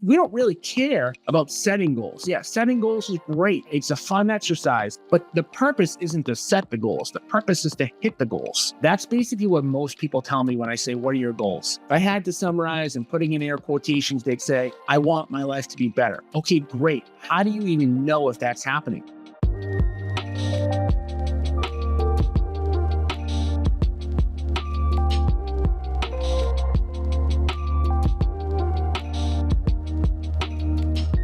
we don't really care about setting goals. Yeah, setting goals is great. It's a fun exercise, but the purpose isn't to set the goals. The purpose is to hit the goals. That's basically what most people tell me when I say, what are your goals? If I had to summarize and putting in air quotations, they'd say, I want my life to be better. Okay, great. How do you even know if that's happening?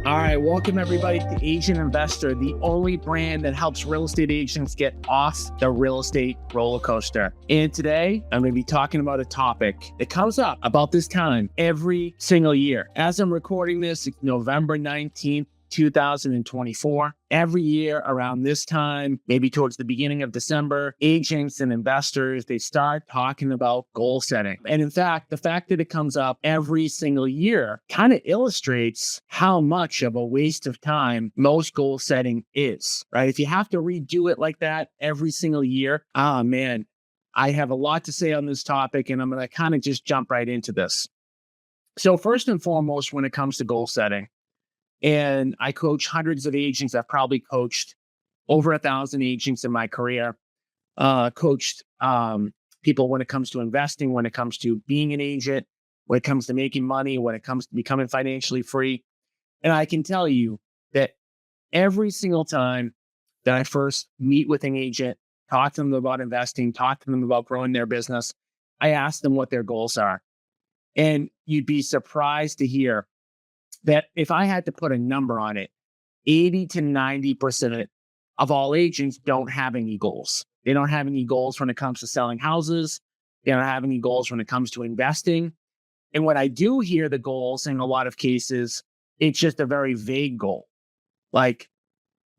All right, welcome everybody to Agent Investor, the only brand that helps real estate agents get off the real estate roller coaster. And today, I'm going to be talking about a topic that comes up about this time every single year. As I'm recording this, it's November 19th. 2024. Every year around this time, maybe towards the beginning of December, agents and investors, they start talking about goal setting. And in fact, the fact that it comes up every single year kind of illustrates how much of a waste of time most goal setting is, right? If you have to redo it like that every single year, man, I have a lot to say on this topic, and I'm going to kind of just jump right into this. So first and foremost, when it comes to goal setting, and I coach hundreds of agents. I've probably coached over 1,000 agents in my career. Coached people when it comes to investing, when it comes to being an agent, when it comes to making money, when it comes to becoming financially free. And I can tell you that every single time that I first meet with an agent, talk to them about investing, talk to them about growing their business, I ask them what their goals are. And you'd be surprised to hear that if I had to put a number on it, 80 to 90% of all agents don't have any goals. They don't have any goals when it comes to selling houses. They don't have any goals when it comes to investing. And when I do hear the goals, in a lot of cases, it's just a very vague goal. Like,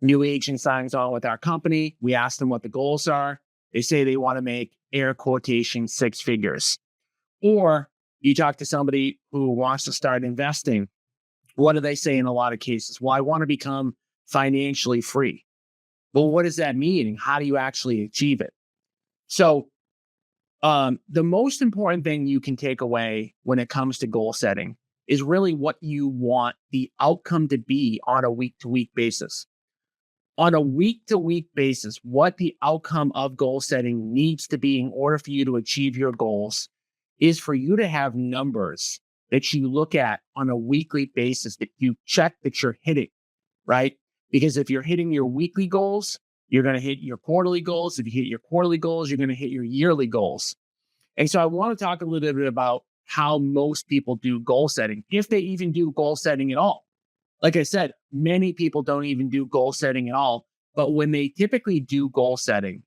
new agent signs on with our company. We ask them what the goals are. They say they want to make, air quotation, 6 figures. Or you talk to somebody who wants to start investing. What do they say in a lot of cases? Well, I want to become financially free. Well, what does that mean? And how do you actually achieve it? So the most important thing you can take away when it comes to goal setting is really what you want the outcome to be on a week-to-week basis. On a week-to-week basis, what the outcome of goal setting needs to be in order for you to achieve your goals is for you to have numbers that you look at on a weekly basis, that you check that you're hitting, right? Because if you're hitting your weekly goals, you're going to hit your quarterly goals. If you hit your quarterly goals, you're going to hit your yearly goals. And so I want to talk a little bit about how most people do goal setting, if they even do goal setting at all. Like I said, many people don't even do goal setting at all. But when they typically do goal setting,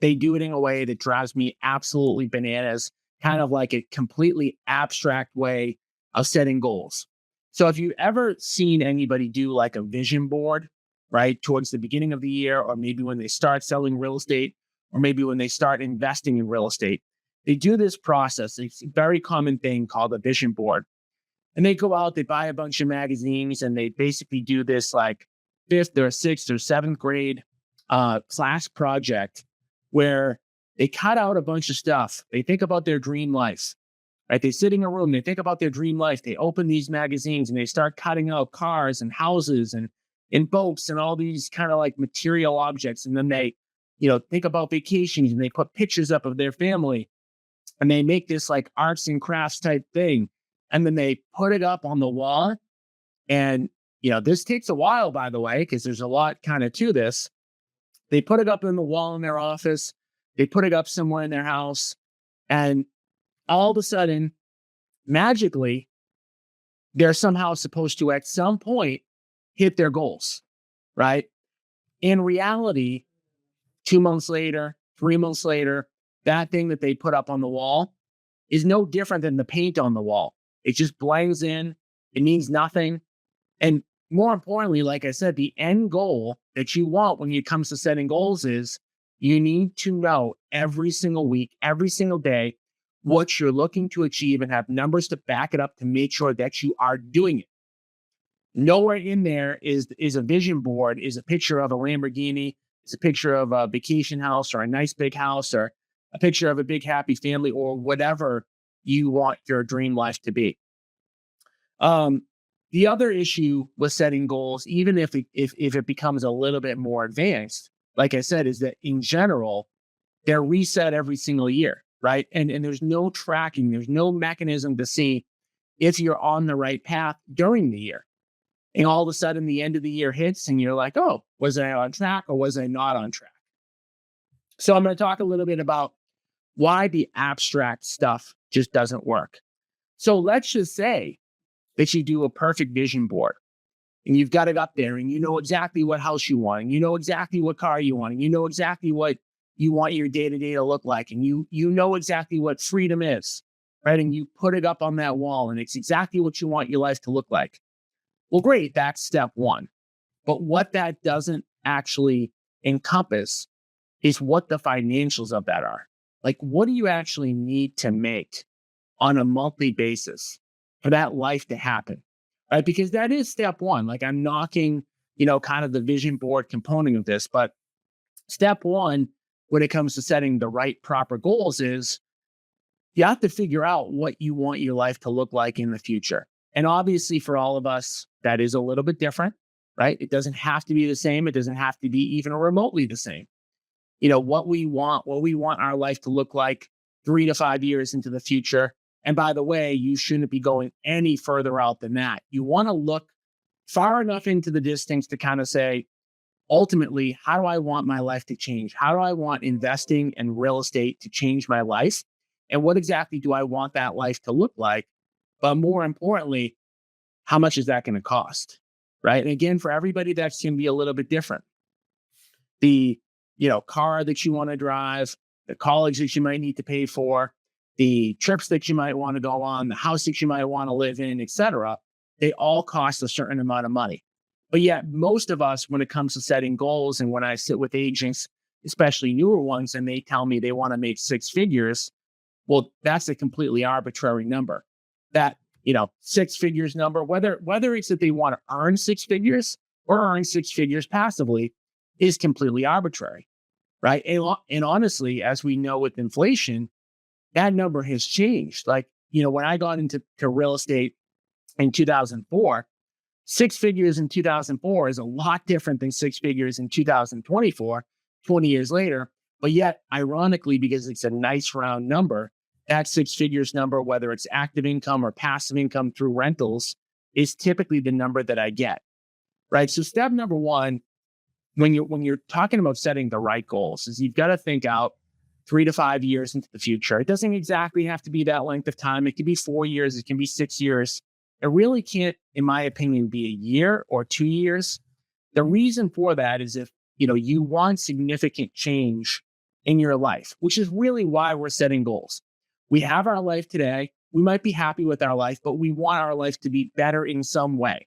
they do it in a way that drives me absolutely bananas, kind of like a completely abstract way of setting goals. So if you've ever seen anybody do like a vision board, right, towards the beginning of the year, or maybe when they start selling real estate, or maybe when they start investing in real estate, they do this process. It's a very common thing called a vision board. And they go out, they buy a bunch of magazines, and they basically do this like 5th or 6th or 7th grade class project where they cut out a bunch of stuff. They think about their dream life, right? They sit in a room, they think about their dream life. They open these magazines and they start cutting out cars and houses and boats and all these kind of like material objects. And then they, think about vacations, and they put pictures up of their family, and they make this like arts and crafts type thing. And then they put it up on the wall. And, this takes a while, by the way, because there's a lot kind of to this. They put it up in the wall in their office. They put it up somewhere in their house, and all of a sudden, magically, they're somehow supposed to, at some point, hit their goals, right? In reality, 2 months later, 3 months later, that thing that they put up on the wall is no different than the paint on the wall. It just blends in. It means nothing. And more importantly, like I said, the end goal that you want when it comes to setting goals is you need to know every single week, every single day, what you're looking to achieve and have numbers to back it up to make sure that you are doing it. Nowhere in there is a vision board, is a picture of a Lamborghini, is a picture of a vacation house or a nice big house or a picture of a big happy family or whatever you want your dream life to be. The other issue with setting goals, even if it becomes a little bit more advanced, like I said, is that in general, they're reset every single year, right? And there's no tracking, there's no mechanism to see if you're on the right path during the year. And all of a sudden, the end of the year hits, and you're like, oh, was I on track or was I not on track? So I'm going to talk a little bit about why the abstract stuff just doesn't work. So let's just say that you do a perfect vision board and you've got it up there and you know exactly what house you want and you know exactly what car you want and you know exactly what you want your day-to-day to look like and you know exactly what freedom is, right? And you put it up on that wall and it's exactly what you want your life to look like. Well, great, that's step one. But what that doesn't actually encompass is what the financials of that are. Like, what do you actually need to make on a monthly basis for that life to happen? Right? Because that is step one. Like, I'm knocking, kind of the vision board component of this. But step one, when it comes to setting the right, proper goals, is you have to figure out what you want your life to look like in the future. And obviously, for all of us, that is a little bit different, right? It doesn't have to be the same. It doesn't have to be even remotely the same. What we want our life to look like 3 to 5 years into the future. And by the way, you shouldn't be going any further out than that. You want to look far enough into the distance to kind of say, ultimately, how do I want my life to change? How do I want investing in real estate to change my life? And what exactly do I want that life to look like? But more importantly, how much is that going to cost? Right. And again, for everybody, that's going to be a little bit different. The car that you want to drive, the college that you might need to pay for, the trips that you might want to go on, the house that you might want to live in, etc. They all cost a certain amount of money. But yet most of us, when it comes to setting goals, and when I sit with agents, especially newer ones, and they tell me they want to make 6 figures, well, that's a completely arbitrary number. That, 6 figures number, whether it's that they want to earn 6 figures or earn 6 figures passively, is completely arbitrary, right? And honestly, as we know with inflation, that number has changed. Like, when I got into real estate in 2004, 6 figures in 2004 is a lot different than 6 figures in 2024, 20 years later. But yet, ironically, because it's a nice round number, that 6 figures number, whether it's active income or passive income through rentals, is typically the number that I get, right? So step number one, when you're talking about setting the right goals, is you've got to think out 3 to 5 years into the future. It doesn't exactly have to be that length of time. It could be 4 years. It can be 6 years. It really can't, in my opinion, be a year or 2 years. The reason for that is if, you want significant change in your life, which is really why we're setting goals. We have our life today. We might be happy with our life, but we want our life to be better in some way.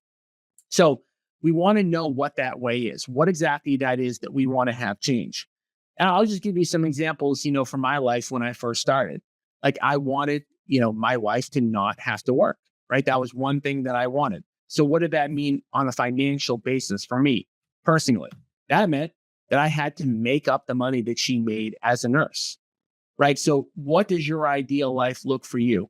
So we want to know what that way is, what exactly that is that we want to have change. And I'll just give you some examples, from my life when I first started. Like, I wanted, my wife to not have to work, right? That was one thing that I wanted. So what did that mean on a financial basis for me personally? That meant that I had to make up the money that she made as a nurse, right? So what does your ideal life look for you?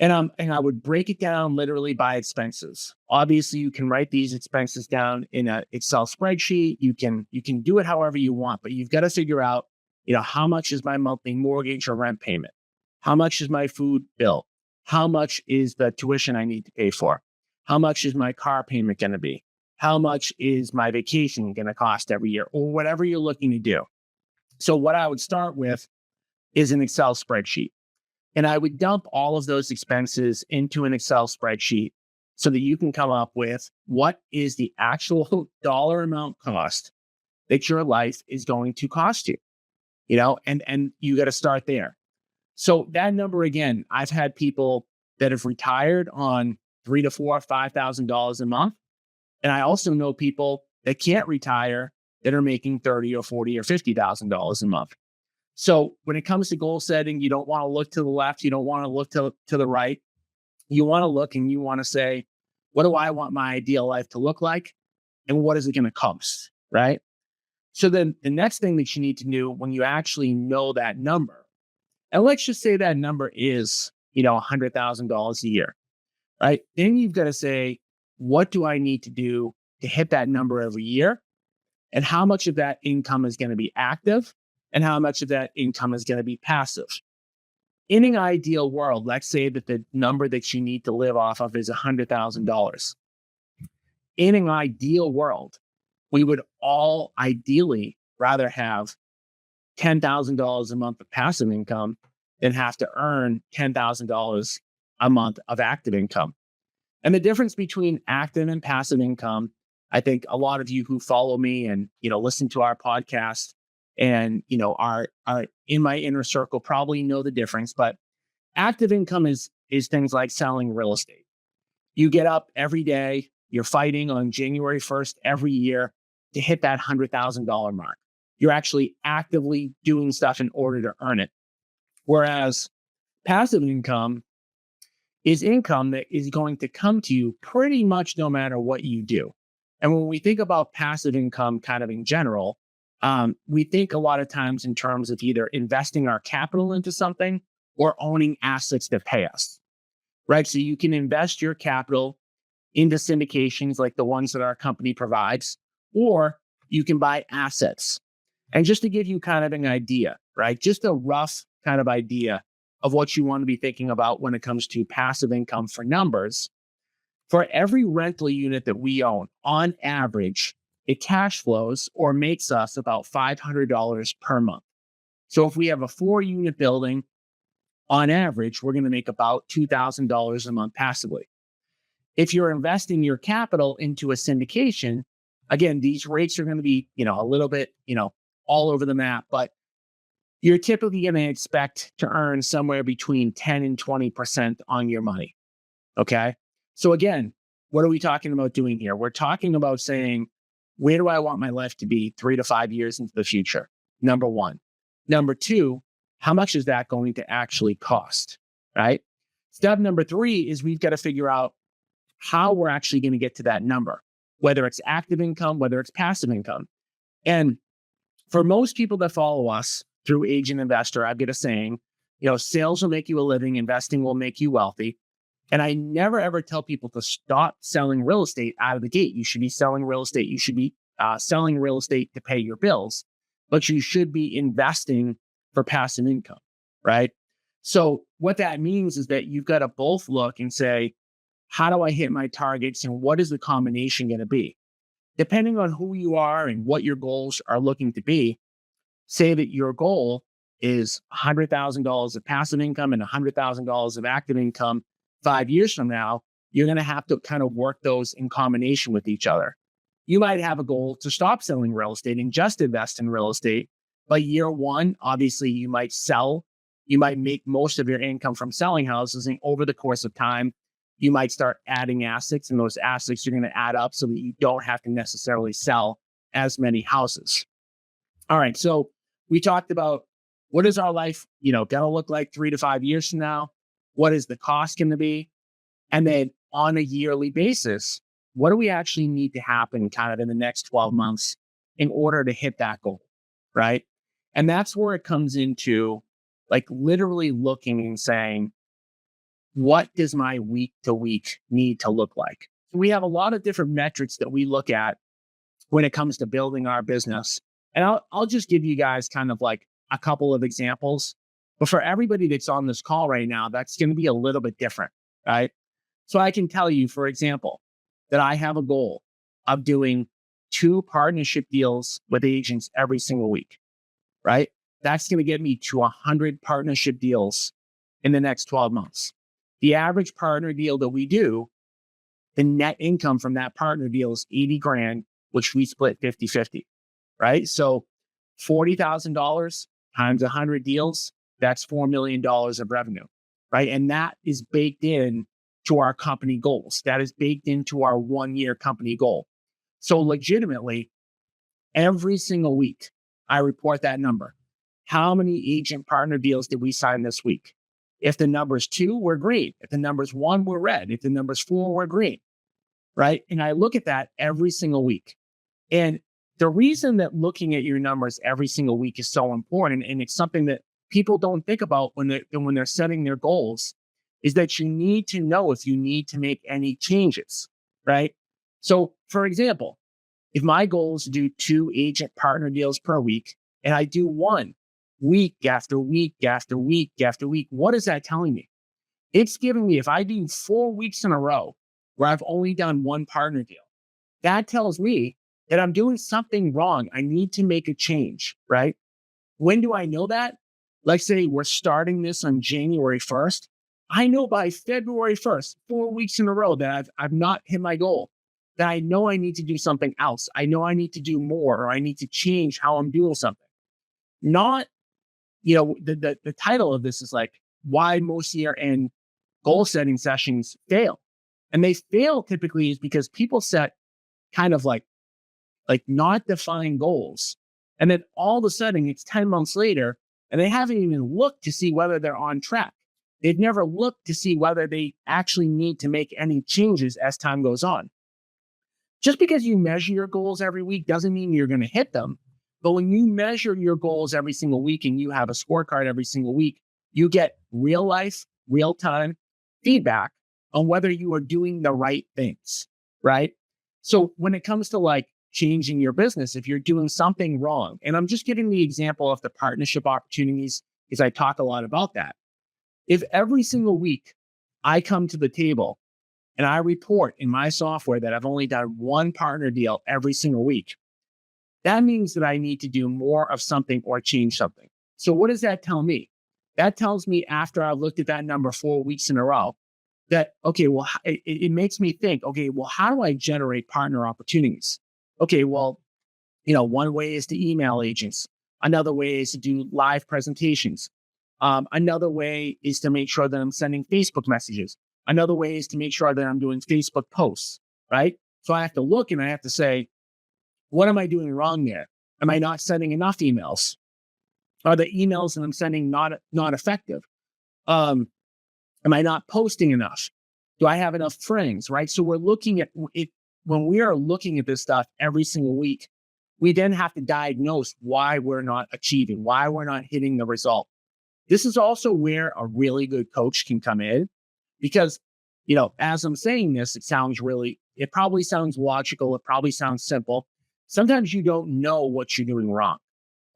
And I would break it down literally by expenses. Obviously, you can write these expenses down in an Excel spreadsheet. You can do it however you want, but you've got to figure out, how much is my monthly mortgage or rent payment? How much is my food bill? How much is the tuition I need to pay for? How much is my car payment going to be? How much is my vacation going to cost every year, or whatever you're looking to do? So what I would start with is an Excel spreadsheet. And I would dump all of those expenses into an Excel spreadsheet so that you can come up with what is the actual dollar amount cost that your life is going to cost you, and you got to start there. So that number, again, I've had people that have retired on $3,000 to $4,000, $5,000 a month. And I also know people that can't retire that are making $30,000 or $40,000 or $50,000 a month. So when it comes to goal setting, you don't want to look to the left. You don't want to look to the right. You want to look and you want to say, what do I want my ideal life to look like? And what is it going to cost? Right. So then the next thing that you need to do when you actually know that number, and let's just say that number is, $100,000 a year. right? Then you've got to say, what do I need to do to hit that number every year? And how much of that income is going to be active and how much of that income is going to be passive? In an ideal world, let's say that the number that you need to live off of is $100,000. In an ideal world, we would all ideally rather have $10,000 a month of passive income than have to earn $10,000 a month of active income. And the difference between active and passive income, I think a lot of you who follow me and, listen to our podcast and, are in my inner circle probably know the difference. But active income is things like selling real estate. You get up every day, you're fighting on January 1st every year to hit that $100,000 mark. You're actually actively doing stuff in order to earn it. Whereas passive income is income that is going to come to you pretty much no matter what you do. And when we think about passive income kind of in general, we think a lot of times in terms of either investing our capital into something or owning assets that pay us, right? So you can invest your capital into syndications like the ones that our company provides, or you can buy assets. And just to give you kind of an idea, right? Just a rough kind of idea of what you want to be thinking about when it comes to passive income for numbers. For every rental unit that we own, on average, it cash flows or makes us about $500 per month. So if we have a 4-unit building, on average, we're going to make about $2,000 a month passively. If you're investing your capital into a syndication, again, these rates are going to be, a little bit, all over the map, but you're typically going to expect to earn somewhere between 10 and 20% on your money. Okay. So again, what are we talking about doing here? We're talking about saying, where do I want my life to be 3 to 5 years into the future? Number one. Number two, how much is that going to actually cost? Right. Step number 3 is we've got to figure out how we're actually going to get to that number, whether it's active income, whether it's passive income. And for most people that follow us through Agent Investor, I've got a saying, sales will make you a living, investing will make you wealthy. And I never, ever tell people to stop selling real estate out of the gate. You should be selling real estate. You should be selling real estate to pay your bills, but you should be investing for passive income, right? So what that means is that you've got to both look and say, how do I hit my targets and what is the combination going to be? Depending on who you are and what your goals are looking to be, say that your goal is $100,000 of passive income and $100,000 of active income 5 years from now, you're going to have to kind of work those in combination with each other. You might have a goal to stop selling real estate and just invest in real estate. By year one, obviously, you might sell. You might make most of your income from selling houses. And over the course of time, you might start adding assets, and those assets are going to add up so that you don't have to necessarily sell as many houses. All right. So we talked about what is our life, going to look like 3 to 5 years from now? What is the cost going to be? And then on a yearly basis, what do we actually need to happen kind of in the next 12 months in order to hit that goal? Right. And that's where it comes into like literally looking and saying, what does my week to week need to look like? We have a lot of different metrics that we look at when it comes to building our business. And I'll just give you guys kind of like a couple of examples. But for everybody that's on this call right now, that's going to be a little bit different, right? So I can tell you, for example, that I have a goal of doing 2 partnership deals with agents every single week, right? That's going to get me to 100 partnership deals in the next 12 months. The average partner deal that we do, the net income from that partner deal is 80 grand, which we split 50-50, right? So $40,000 times 100 deals, that's $4 million of revenue, right? And that is baked in to our company goals. That is baked into our 1-year company goal. So legitimately, every single week, I report that number. How many agent partner deals did we sign this week? If the number's 2, we're green. If the number's 1, we're red. If the number's 4, we're green, right? And I look at that every single week. And the reason that looking at your numbers every single week is so important, and it's something that people don't think about when they're setting their goals, is that you need to know if you need to make any changes, right? So, for example, if my goal is to do 2 agent partner deals per week and I do one week after week after week after week, what is that telling me? It's giving me, if I do 4 weeks in a row where I've only done one partner deal, that tells me that I'm doing something wrong. I need to make a change, right? When do I know that? Let's say we're starting this on January 1st. I know by February 1st, 4 weeks in a row, that I've not hit my goal, that I know I need to do something else. I know I need to do more, or I need to change how I'm doing something. Not, the title of this is like why most year-end goal setting sessions fail. And they fail typically is because people set kind of like not defined goals. And then all of a sudden it's 10 months later and they haven't even looked to see whether they're on track. They've never looked to see whether they actually need to make any changes as time goes on. Just because you measure your goals every week doesn't mean you're going to hit them. But when you measure your goals every single week and you have a scorecard every single week, you get real life, real time feedback on whether you are doing the right things, right? So when it comes to like changing your business, if you're doing something wrong, and I'm just giving the example of the partnership opportunities because I talk a lot about that. If every single week I come to the table and I report in my software that I've only done one partner deal every single week, that means that I need to do more of something or change something. So what does that tell me? That tells me after I've looked at that number 4 weeks in a row that, okay, well, it makes me think, okay, well, how do I generate partner opportunities? Okay, well, one way is to email agents. Another way is to do live presentations. Another way is to make sure that I'm sending Facebook messages. Another way is to make sure that I'm doing Facebook posts, right? So I have to look and I have to say, what am I doing wrong there? Am I not sending enough emails? Are the emails that I'm sending not effective? Am I not posting enough? Do I have enough friends? Right. So we're looking at it when we are looking at this stuff every single week. We then have to diagnose why we're not achieving, why we're not hitting the result. This is also where a really good coach can come in because, as I'm saying this, it probably sounds logical. It probably sounds simple. Sometimes you don't know what you're doing wrong.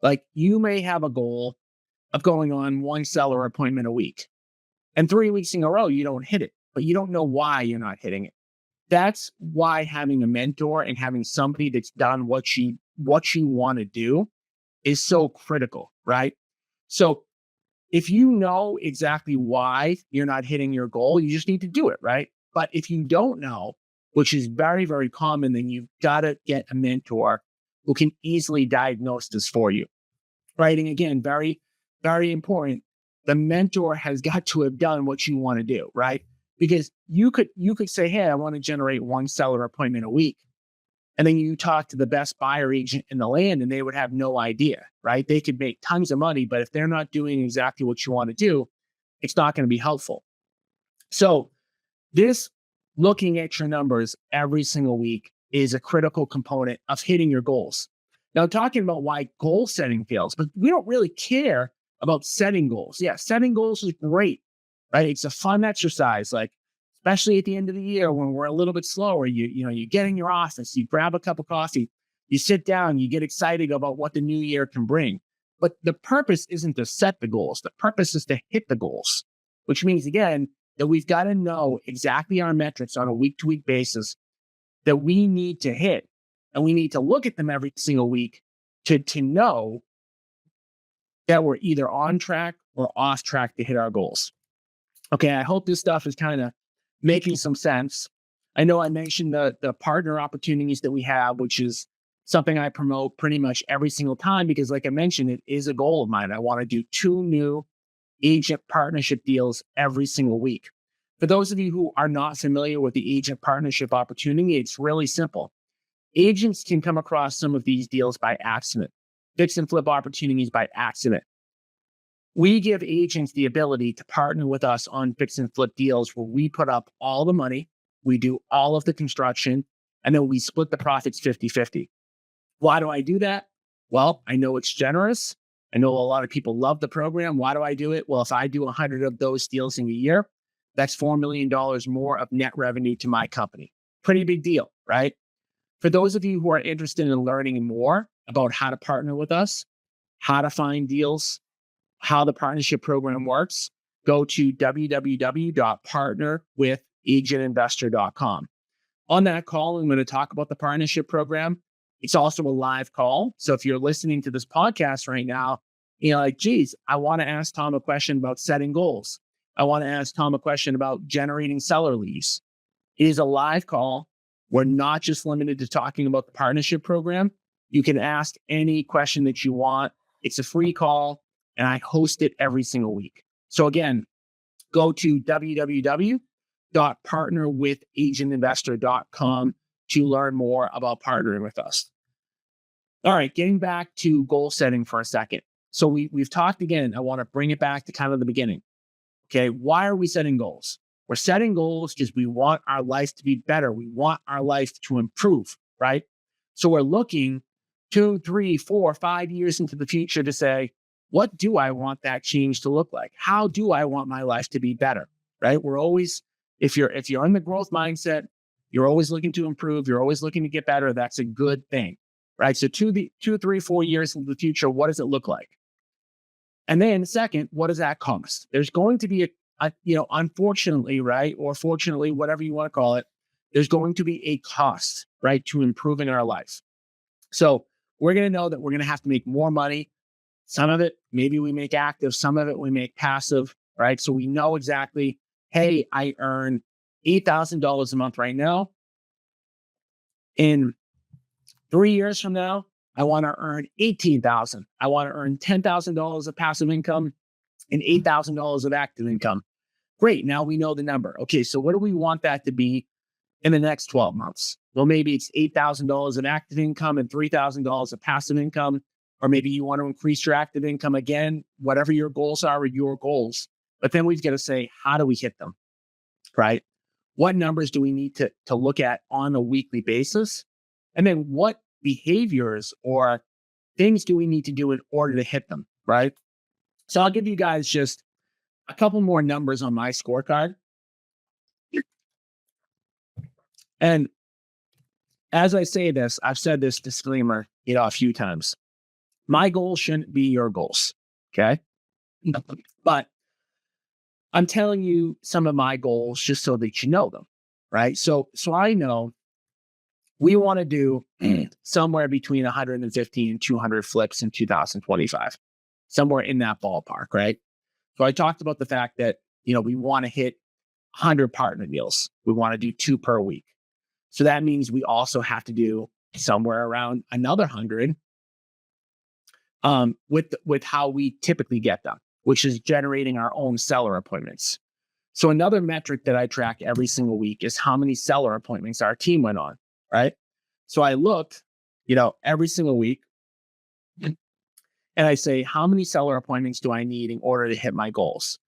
Like you may have a goal of going on one seller appointment a week and 3 weeks in a row, you don't hit it, but you don't know why you're not hitting it. That's why having a mentor and having somebody that's done what you want to do is so critical, right? So if you know exactly why you're not hitting your goal, you just need to do it, right? But if you don't know, which is very, very common, then you've got to get a mentor who can easily diagnose this for you, right? And again, very, very important. The mentor has got to have done what you want to do, right? Because you could say, hey, I want to generate one seller appointment a week. And then you talk to the best buyer agent in the land and they would have no idea, right? They could make tons of money, but if they're not doing exactly what you want to do, it's not going to be helpful. So this looking at your numbers every single week is a critical component of hitting your goals. Now, talking about why goal setting fails, but we don't really care about setting goals. Yeah, setting goals is great, right? It's a fun exercise, like especially at the end of the year when we're a little bit slower. You get in your office, you grab a cup of coffee, you sit down, you get excited about what the new year can bring. But the purpose isn't to set the goals. The purpose is to hit the goals, which means again that we've got to know exactly our metrics on a week-to-week basis that we need to hit. And we need to look at them every single week to know that we're either on track or off track to hit our goals. Okay, I hope this stuff is kind of making some sense. I know I mentioned the partner opportunities that we have, which is something I promote pretty much every single time because, like I mentioned, it is a goal of mine. I want to do 2 new agent partnership deals every single week. For those of you who are not familiar with the agent partnership opportunity, it's really simple. Agents can come across some of these deals by accident, fix and flip opportunities by accident. We give agents the ability to partner with us on fix and flip deals where we put up all the money, we do all of the construction, and then we split the profits 50-50. Why do I do that? Well, I know it's generous. I know a lot of people love the program. Why do I do it? Well, if I do 100 of those deals in a year, That's $4 million more of net revenue to my company. Pretty big deal, right? For those of you who are interested in learning more about how to partner with us, how to find deals, how the partnership program works, go to www.partnerwithagentinvestor.com. On that call, I'm going to talk about the partnership program. It's also a live call. So if you're listening to this podcast right now, you're like, geez, I want to ask Tom a question about setting goals. I want to ask Tom a question about generating seller leads. It is a live call. We're not just limited to talking about the partnership program. You can ask any question that you want. It's a free call, and I host it every single week. So again, go to www.partnerwithagentinvestor.com to learn more about partnering with us. All right, getting back to goal setting for a second. So we've talked again. I want to bring it back to kind of the beginning. Okay, why are we setting goals? We're setting goals because we want our life to be better. We want our life to improve, right? So we're looking 2, 3, 4, 5 years into the future to say, what do I want that change to look like? How do I want my life to be better, right? We're always, if you're in the growth mindset, you're always looking to improve. You're always looking to get better. That's a good thing, right? So 2, 3, 4 years into the future, what does it look like? And then second, what does that cost? There's going to be unfortunately, right? Or fortunately, whatever you want to call it, there's going to be a cost, right? To improving our life. So we're going to know that we're going to have to make more money. Some of it, maybe we make active. Some of it we make passive, right? So we know exactly, hey, I earn $8,000 a month right now. In 3 years from now, I want to earn $18,000. I want to earn $10,000 of passive income and $8,000 of active income. Great. Now we know the number. Okay. So what do we want that to be in the next 12 months? Well, maybe it's $8,000 of active income and $3,000 of passive income, or maybe you want to increase your active income again, whatever your goals are, your goals. But then we've got to say, how do we hit them, right? What numbers do we need to look at on a weekly basis? And then what behaviors or things do we need to do in order to hit them, right? So I'll give you guys just a couple more numbers on my scorecard. And as I say this, I've said this disclaimer, a few times. My goals shouldn't be your goals, okay? But I'm telling you some of my goals just so that you know them, right? So I know we want to do somewhere between 150 and 200 flips in 2025, somewhere in that ballpark, right? So I talked about the fact that, we want to hit 100 partner deals. We want to do 2 per week. So that means we also have to do somewhere around another 100 with how we typically get them, which is generating our own seller appointments. So another metric that I track every single week is how many seller appointments our team went on, right? So I looked, every single week, and I say, how many seller appointments do I need in order to hit my goals?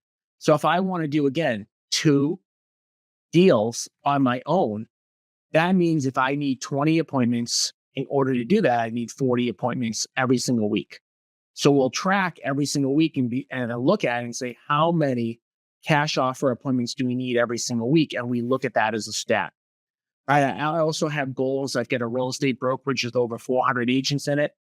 So if I want to do, again, 2 deals on my own, that means if I need 20 appointments in order to do that, I need 40 appointments every single week. So we'll track every single week and look at it and say, how many cash offer appointments do we need every single week? And we look at that as a stat. I also have goals. I've got a real estate brokerage with over 400 agents in it.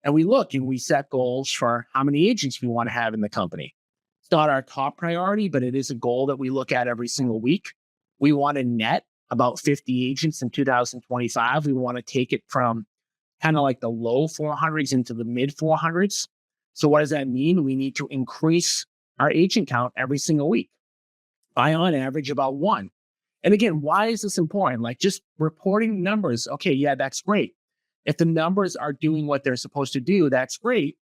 And we look and we set goals for how many agents we want to have in the company. It's not our top priority, but it is a goal that we look at every single week. We want to net about 50 agents in 2025. We want to take it from kind of like the low 400s into the mid 400s. So what does that mean? We need to increase our agent count every single week by on average about 1. And again, why is this important? Like just reporting numbers. Okay, yeah, that's great. If the numbers are doing what they're supposed to do, that's great.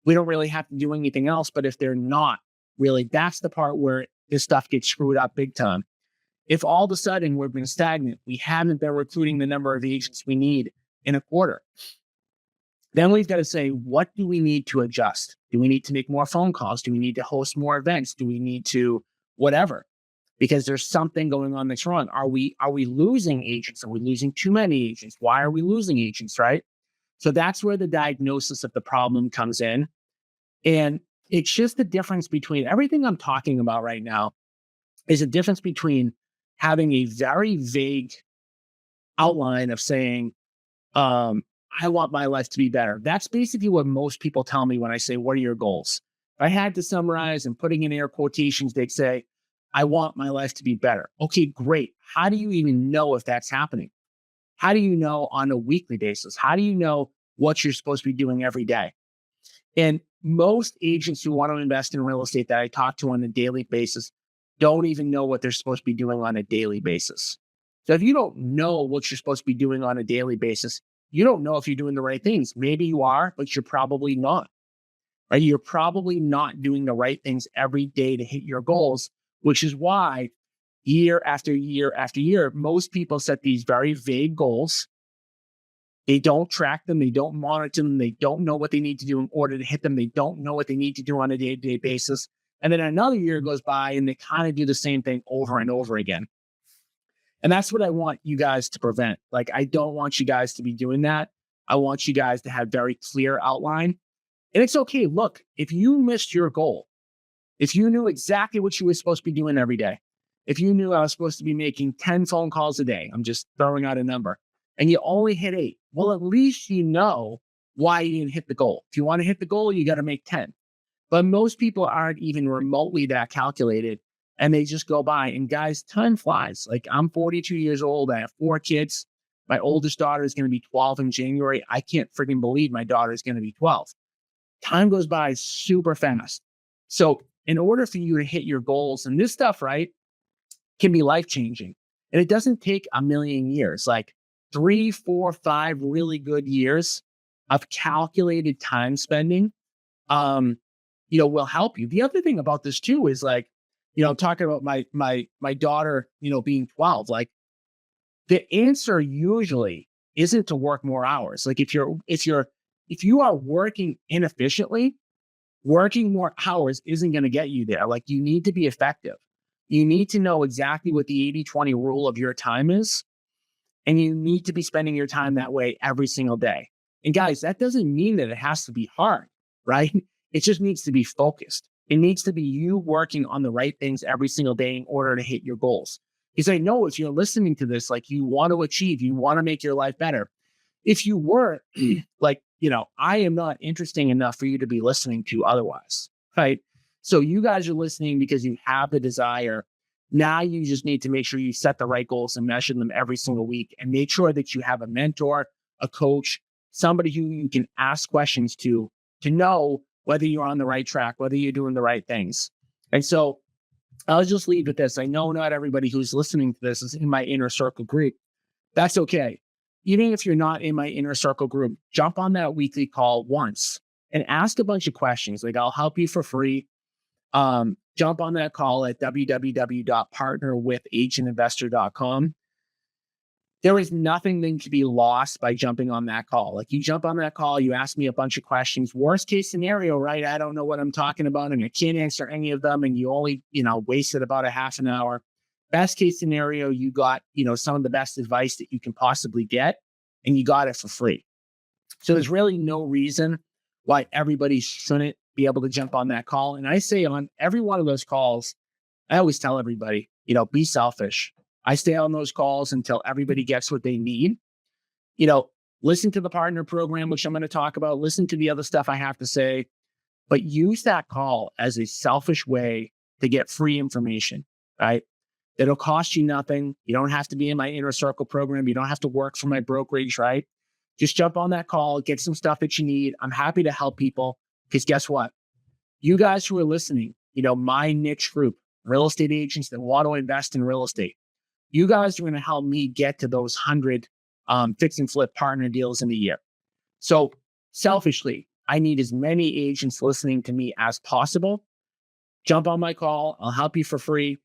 We don't really have to do anything else. But if they're not really, that's the part where this stuff gets screwed up big time. If all of a sudden we've been stagnant, we haven't been recruiting the number of agents we need in a quarter, then we've got to say, what do we need to adjust? Do we need to make more phone calls? Do we need to host more events? Do we need to whatever? Because there's something going on that's wrong. Are we losing agents? Are we losing too many agents? Why are we losing agents, right? So that's where the diagnosis of the problem comes in. And it's just the difference between everything I'm talking about right now is a difference between having a very vague outline of saying, I want my life to be better. That's basically what most people tell me when I say, what are your goals? If I had to summarize and putting in air quotations, they'd say, I want my life to be better. Okay, great. How do you even know if that's happening? How do you know on a weekly basis? How do you know what you're supposed to be doing every day? And most agents who want to invest in real estate that I talk to on a daily basis don't even know what they're supposed to be doing on a daily basis. So if you don't know what you're supposed to be doing on a daily basis, you don't know if you're doing the right things. Maybe you are, but you're probably not. Right? You're probably not doing the right things every day to hit your goals, which is why year after year after year, most people set these very vague goals. They don't track them. They don't monitor them. They don't know what they need to do in order to hit them. They don't know what they need to do on a day-to-day basis. And then another year goes by and they kind of do the same thing over and over again. And that's what I want you guys to prevent. Like, I don't want you guys to be doing that. I want you guys to have very clear outline. And it's okay. Look, if you missed your goal, if you knew exactly what you were supposed to be doing every day, if you knew I was supposed to be making 10 phone calls a day, I'm just throwing out a number, and you only hit 8, well, at least you know why you didn't hit the goal. If you want to hit the goal, you got to make 10. But most people aren't even remotely that calculated, and they just go by. And guys, time flies. Like, I'm 42 years old. I have 4 kids. My oldest daughter is going to be 12 in January. I can't freaking believe my daughter is going to be 12. Time goes by super fast. So in order for you to hit your goals, and this stuff, right, can be life-changing. And it doesn't take a million years, like 3, 4, 5 really good years of calculated time spending, will help you. The other thing about this too is, like, I'm talking about my daughter, being 12, like, the answer usually isn't to work more hours. Like, if you are working inefficiently, working more hours isn't going to get you there. Like, you need to be effective. You need to know exactly what the 80-20 rule of your time is. And you need to be spending your time that way every single day. And guys, that doesn't mean that it has to be hard, right? It just needs to be focused. It needs to be you working on the right things every single day in order to hit your goals. Because I know if you're listening to this, like, you want to achieve, you want to make your life better. If you weren't, like, I am not interesting enough for you to be listening to otherwise, right? So you guys are listening because you have the desire. Now you just need to make sure you set the right goals and measure them every single week, and make sure that you have a mentor, a coach, somebody who you can ask questions to know whether you're on the right track, whether you're doing the right things. And so I'll just leave with this. I know not everybody who's listening to this is in my inner circle group. That's okay. Even if you're not in my inner circle group, jump on that weekly call once and ask a bunch of questions. Like, I'll help you for free. Jump on that call at www.partnerwithagentinvestor.com. There is nothing that can be lost by jumping on that call. Like, you jump on that call, you ask me a bunch of questions. Worst case scenario, right? I don't know what I'm talking about and I can't answer any of them. And you only, wasted about a half an hour. Best case scenario, you got, some of the best advice that you can possibly get, and you got it for free. So there's really no reason why everybody shouldn't be able to jump on that call. And I say on every one of those calls, I always tell everybody, be selfish. I stay on those calls until everybody gets what they need. Listen to the partner program, which I'm going to talk about. Listen to the other stuff I have to say, but use that call as a selfish way to get free information, right? It'll cost you nothing. You don't have to be in my inner circle program. You don't have to work for my brokerage, right? Just jump on that call, get some stuff that you need. I'm happy to help people, because guess what? You guys who are listening, my niche group, real estate agents that want to invest in real estate, you guys are going to help me get to those 100 fix and flip partner deals in a year. So selfishly, I need as many agents listening to me as possible. Jump on my call. I'll help you for free.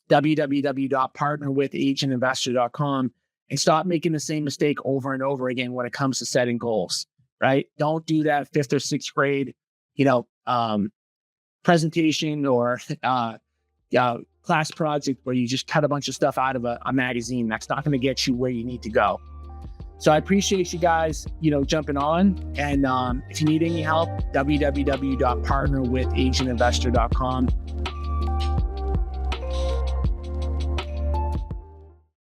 www.partnerwithagentinvestor.com, and stop making the same mistake over and over again when it comes to setting goals, right? Don't do that 5th or 6th grade, presentation or class project where you just cut a bunch of stuff out of a magazine. That's not going to get you where you need to go. So I appreciate you guys, jumping on. And if you need any help, www.partnerwithagentinvestor.com.